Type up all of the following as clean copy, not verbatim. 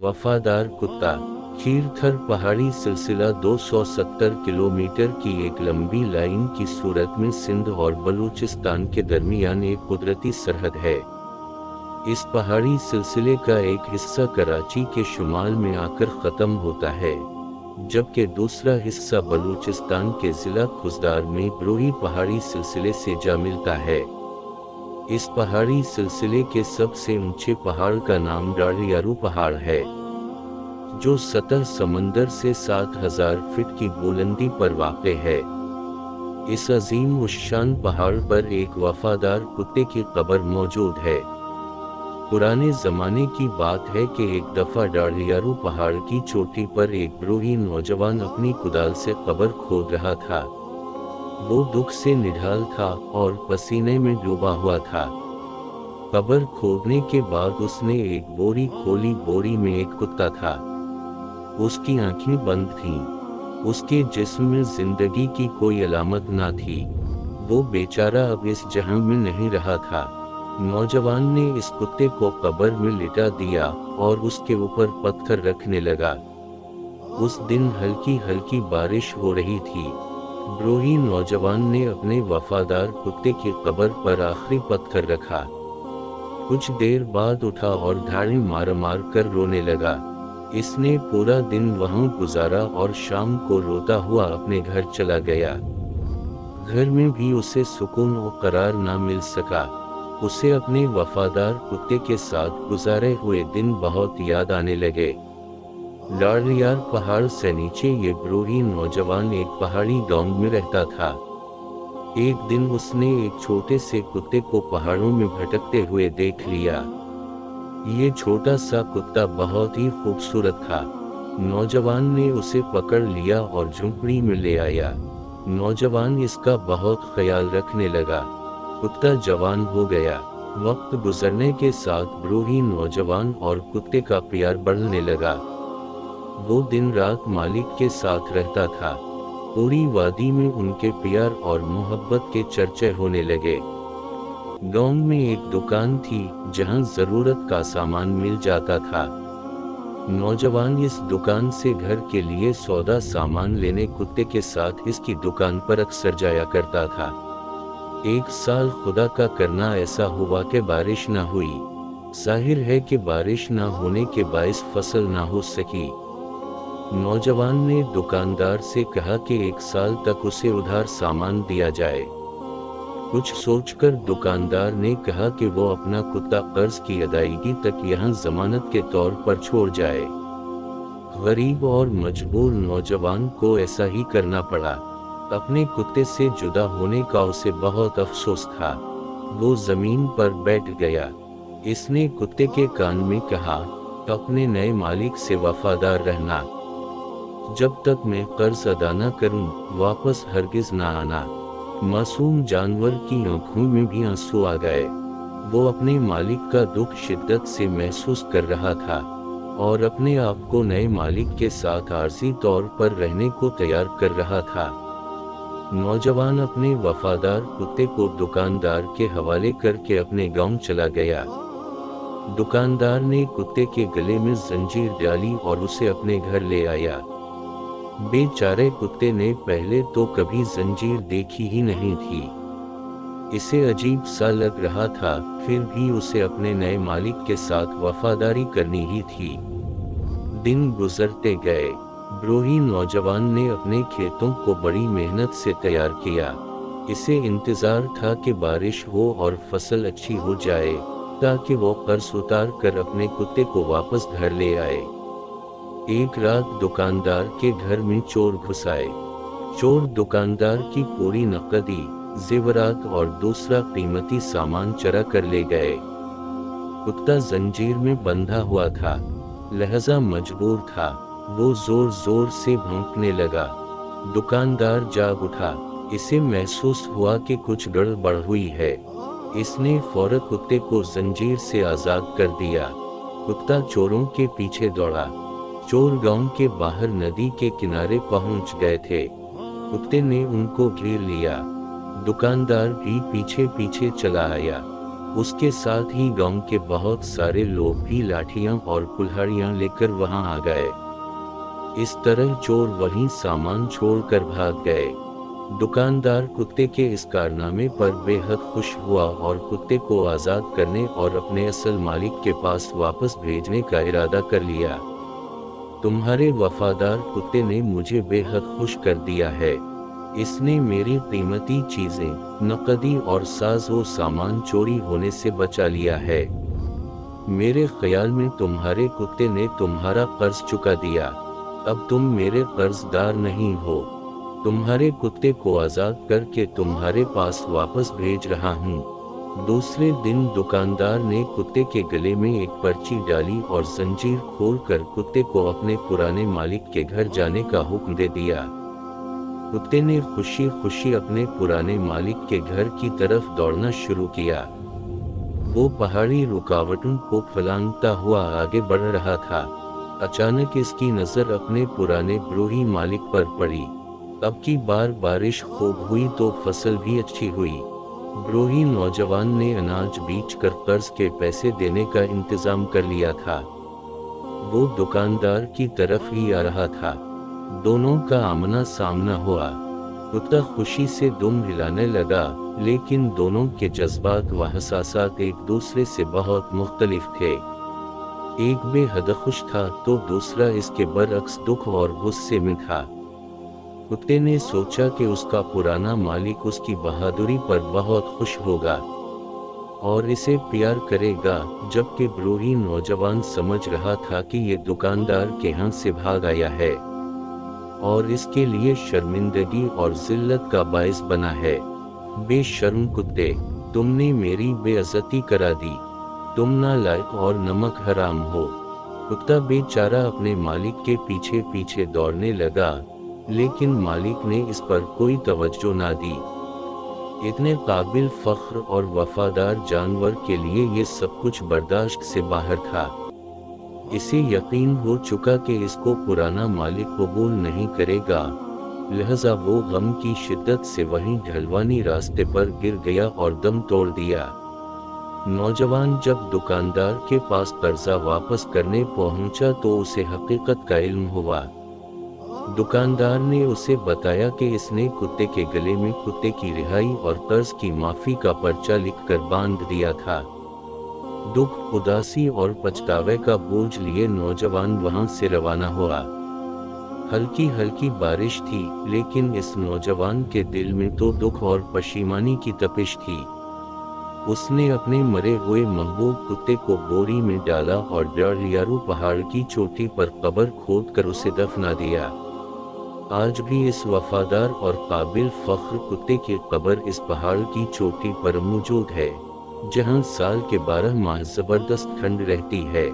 वफादार कुत्ता। खीरथर पहाड़ी सिलसिला 270 किलोमीटर की एक लंबी लाइन की सूरत में सिंध और बलूचिस्तान के दरमियान एक कुदरती सरहद है। इस पहाड़ी सिलसिले का एक हिस्सा कराची के शुमाल में आकर ख़त्म होता है, जबकि दूसरा हिस्सा बलूचिस्तान के ज़िला खुजदार में ब्रोही पहाड़ी सिलसिले से जा मिलता है। इस पहाड़ी सिलसिले के सबसे ऊंचे पहाड़ का नाम डारियारू पहाड़ है, जो सतह समंदर से 7000 फीट की बुलंदी पर वाक़े है। इस अजीम उश्शान पहाड़ पर एक वफादार कुत्ते की कब्र मौजूद है। पुराने ज़माने की बात है कि एक दफ़ा डारियारू पहाड़ की चोटी पर एक ब्रोही नौजवान अपनी कुदाल से कब्र खोद रहा था। वो दुख से निढाल था और पसीने में डूबा हुआ था। कब्र खोदने के बाद उसने एक बोरी खोली। बोरी में एक कुत्ता था। उसकी आंखें बंद थीं। उसके जिस्म में जिंदगी की कोई अलामत ना थी। वो बेचारा अब इस जहां में नहीं रहा था। नौजवान ने इस कुत्ते को कब्र में लिटा दिया और उसके ऊपर पत्थर रखने लगा। उस दिन हल्की हल्की बारिश हो रही थी। ब्रोही नौजवान ने अपने वफादार कुत्ते की कब्र पर आखिरी पत्थर रखा। कुछ देर बाद उठा और धाड़ें मार मार कर रोने लगा। इसने पूरा दिन वहां गुजारा और शाम को रोता हुआ अपने घर चला गया। घर में भी उसे सुकून और करार ना मिल सका। उसे अपने वफादार कुत्ते के साथ गुजारे हुए दिन बहुत याद आने लगे। डारियार पहाड़ से नीचे ये ब्रोही नौजवान एक पहाड़ी गांव में रहता था। एक दिन उसने एक छोटे से कुत्ते को पहाड़ों में भटकते हुए देख लिया। ये छोटा सा कुत्ता बहुत ही खूबसूरत था। नौजवान ने उसे पकड़ लिया और झुंपड़ी में ले आया। नौजवान इसका बहुत ख्याल रखने लगा। कुत्ता जवान हो गया। वक्त गुजरने के साथ ब्रोही नौजवान और कुत्ते का प्यार बढ़ने लगा। वो दिन रात मालिक के साथ रहता था। पूरी वादी में उनके प्यार और मोहब्बत के चर्चे होने लगे। गांव में एक दुकान थी जहां जरूरत का सामान मिल जाता था। नौजवान इस दुकान से घर के लिए सौदा सामान लेने कुत्ते के साथ इसकी दुकान पर अक्सर जाया करता था। एक साल खुदा का करना ऐसा हुआ कि बारिश न हुई। जाहिर है कि बारिश न होने के बायस फसल न हो सकी। नौजवान ने दुकानदार से कहा कि एक साल तक उसे उधार सामान दिया जाए। कुछ सोचकर दुकानदार ने कहा कि वो अपना कुत्ता कर्ज की अदायगी तक यहाँ जमानत के तौर पर छोड़ जाए। गरीब और मजबूर नौजवान को ऐसा ही करना पड़ा। अपने कुत्ते से जुदा होने का उसे बहुत अफसोस था। वो जमीन पर बैठ गया। इसने कुत्ते के कान में कहा, अपने नए मालिक से वफादार रहना। जब तक मैं कर्ज अदा न करूं, वापस हरगिज ना आना। मासूम जानवर की आंखों में भी आंसू आ गए। वो अपने मालिक का दुख शिद्दत से महसूस कर रहा था और अपने आप को नए मालिक के साथ आर्जी तौर पर रहने को तैयार कर रहा था। नौजवान अपने वफादार कुत्ते को दुकानदार के हवाले करके अपने गांव चला गया। दुकानदार ने कुत्ते के गले में जंजीर डाली और उसे अपने घर ले आया। बेचारे कुत्ते ने पहले तो कभी जंजीर देखी ही नहीं थी। इसे अजीब सा लग रहा था, फिर भी उसे अपने नए मालिक के साथ वफादारी करनी ही थी। दिन गुजरते गए। ब्रोही नौजवान ने अपने खेतों को बड़ी मेहनत से तैयार किया। इसे इंतजार था कि बारिश हो और फसल अच्छी हो जाए, ताकि वो कर्ज उतार कर अपने कुत्ते को वापस घर ले आए। एक रात दुकानदार के घर में चोर घुस आए। चोर दुकानदार की पूरी नकदी, जेवरात और दूसरा कीमती सामान चुरा कर ले गए। कुत्ता जंजीर में बंधा हुआ था, लिहाजा मजबूर था। वो जोर जोर से भौंकने लगा। दुकानदार जाग उठा। इसे महसूस हुआ कि कुछ गड़बड़ हुई है। इसने फौरन कुत्ते को जंजीर से आजाद कर दिया। कुत्ता चोरों के पीछे दौड़ा। चोर गांव के बाहर नदी के किनारे पहुंच गए थे। कुत्ते ने उनको घेर लिया। दुकानदार भी पीछे पीछे चला आया। اس کے ساتھ ہی گاؤں کے بہت سارے لوگ بھی لاٹھیاں اور کلہاڑیاں لے کر وہاں آ گئے۔ اس طرح چور وہیں سامان چھوڑ کر بھاگ گئے۔ دکاندار کتے کے اس کارنامے پر بے حد خوش ہوا اور کتے کو آزاد کرنے اور اپنے اصل مالک کے پاس واپس بھیجنے کا ارادہ کر لیا۔ تمہارے وفادار کتے نے مجھے بے حد خوش کر دیا ہے۔ اس نے میری قیمتی چیزیں، نقدی اور ساز و سامان چوری ہونے سے بچا لیا ہے۔ میرے خیال میں تمہارے کتے نے تمہارا قرض چکا دیا۔ اب تم میرے قرض دار نہیں ہو۔ تمہارے کتے کو آزاد کر کے تمہارے پاس واپس بھیج رہا ہوں۔ دوسرے دن دکاندار نے کتے کے گلے میں ایک پرچی ڈالی اور زنجیر کھول کر کتے کو اپنے پرانے مالک کے گھر جانے کا حکم دے دیا۔ کتے نے خوشی خوشی اپنے پرانے مالک کے گھر کی طرف دوڑنا شروع کیا۔ وہ پہاڑی رکاوٹوں کو پھلانگتا ہوا آگے بڑھ رہا تھا۔ اچانک اس کی نظر اپنے پرانے بروہی مالک پر پڑی۔ اب کی بار بارش خوب ہوئی تو فصل بھی اچھی ہوئی۔ بروہی نوجوان نے اناج بیچ کر قرض کے پیسے دینے کا انتظام کر لیا تھا۔ وہ دکاندار کی طرف ہی آ رہا تھا۔ دونوں کا آمنا سامنا ہوا۔ کتا خوشی سے دم ہلانے لگا، لیکن دونوں کے جذبات و احساسات ایک دوسرے سے بہت مختلف تھے۔ ایک بے حد خوش تھا تو دوسرا اس کے برعکس دکھ اور غصے میں تھا۔ کتے نے سوچا کہ اس کا پرانا مالک اس کی بہادری پر بہت خوش ہوگا اور اسے پیار کرے گا، جبکہ بروہی نوجوان سمجھ رہا تھا کہ یہ دکاندار کے ہاں سے بھاگ آیا ہے اور اس کے لیے شرمندگی اور ذلت کا باعث بنا ہے۔ بے شرم کتے، تم نے میری بے عزتی کرا دی۔ تم نالائق اور نمک حرام ہو۔ کتا بے چارہ اپنے مالک کے پیچھے پیچھے دوڑنے لگا، لیکن مالک نے اس پر کوئی توجہ نہ دی۔ اتنے قابل فخر اور وفادار جانور کے لیے یہ سب کچھ برداشت سے باہر تھا۔ اسے یقین ہو چکا کہ اس کو پرانا مالک قبول نہیں کرے گا، لہذا وہ غم کی شدت سے وہیں ڈھلوانی راستے پر گر گیا اور دم توڑ دیا۔ نوجوان جب دکاندار کے پاس قرضہ واپس کرنے پہنچا تو اسے حقیقت کا علم ہوا۔ دکاندار نے اسے بتایا کہ اس نے کتے کے گلے میں کتے کی رہائی اور قرض کی معافی کا پرچہ لکھ کر باندھ دیا تھا۔ دکھ، اداسی اور پچھتاوے کا بوجھ لیے نوجوان وہاں سے روانہ ہوا۔ ہلکی ہلکی بارش تھی، لیکن اس نوجوان کے دل میں تو دکھ اور پشیمانی کی تپش تھی۔ اس نے اپنے مرے ہوئے محبوب کتے کو بوری میں ڈالا اور ڈالیارو پہاڑ کی چوٹی پر قبر کھود کر اسے دفنا دیا۔ آج بھی اس وفادار اور قابل فخر کتے کی قبر اس پہاڑ کی چوٹی پر موجود ہے، جہاں سال کے 12 ماہ زبردست ٹھنڈ رہتی ہے۔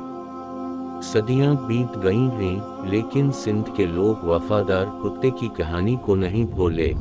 صدیاں بیت گئی ہیں، لیکن سندھ کے لوگ وفادار کتے کی کہانی کو نہیں بھولے۔